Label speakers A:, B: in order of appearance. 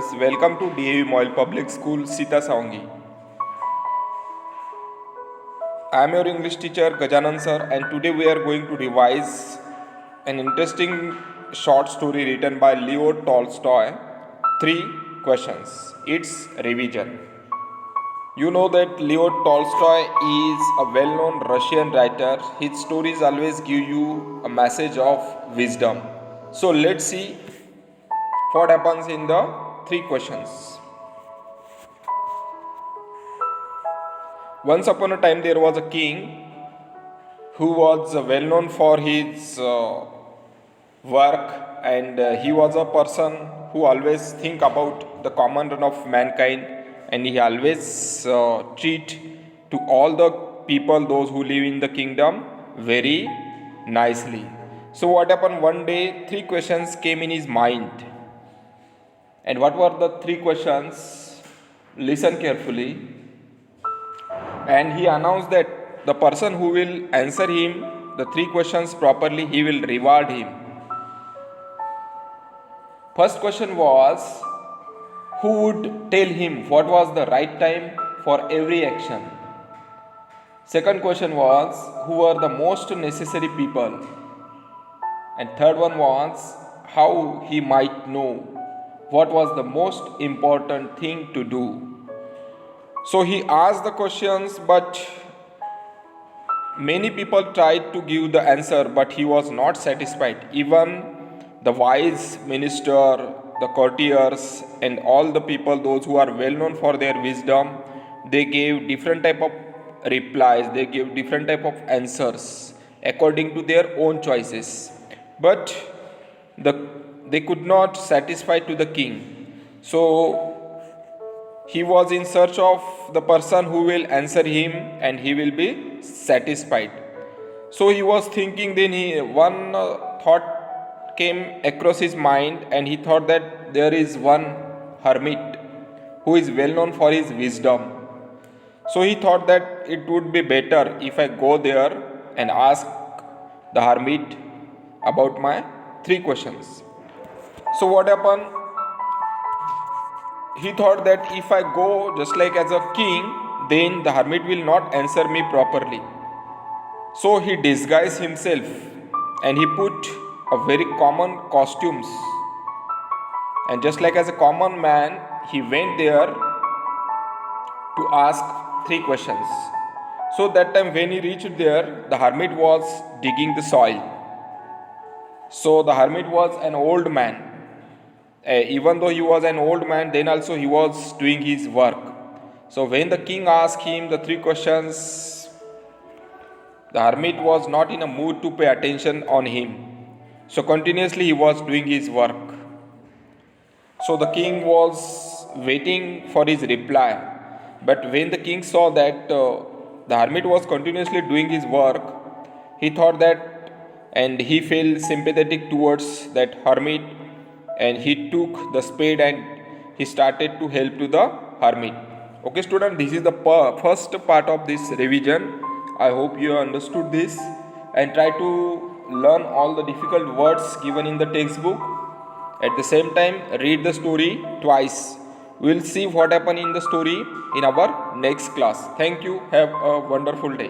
A: students, welcome to DAV Moil Public School, Sita Sawangi. I am your English teacher Gajanan sir, and today we are going to revise an interesting short story written by Leo Tolstoy. 3 questions. It's revision. You know that Leo Tolstoy is a well-known Russian writer. His stories always give you a message of wisdom. So let's see what happens in the 3 questions. Once upon a time there was a king who was well known for his work, and he was a person who always think about the common run of mankind, and he always treat to all the people, those who live in the kingdom, very nicely. So what happened, one day 3 questions came in his mind. And what were the 3 questions? Listen carefully. And he announced that the person who will answer him the 3 questions properly, he will reward him. First question was, who would tell him what was the right time for every action? Second question was, who were the most necessary people? And third one was, how he might know what was the most important thing to do. So he asked the questions, but many people tried to give the answer, but he was not satisfied. Even the wise minister, the courtiers, and all the people, those who are well known for their wisdom, they gave different type of replies, they gave different type of answers according to their own choices. But they could not satisfy to the king. So he was in search of the person who will answer him and he will be satisfied. So he was thinking, then one thought came across his mind, and he thought that there is one hermit who is well known for his wisdom. So he thought that it would be better if I go there and ask the hermit about my 3 questions. So what happened? He thought that if I go just like as a king, then the hermit will not answer me properly. So he disguised himself and he put a very common costumes. And just like as a common man, he went there to ask 3 questions. So that time when he reached there, the hermit was digging the soil. So the hermit was an old man. Even though he was an old man, then also he was doing his work. So when the king asked him the 3 questions, the hermit was not in a mood to pay attention on him. So continuously he was doing his work. So the king was waiting for his reply. But when the king saw that the hermit was continuously doing his work, he thought that, and he felt sympathetic towards that hermit, and he took the spade and he started to help to the hermit. Okay student, this is the first part of this revision. I hope you understood this, and try to learn all the difficult words given in the textbook. At the same time, read the story twice. We will see what happened in the story in our next class. Thank you. Have a wonderful day.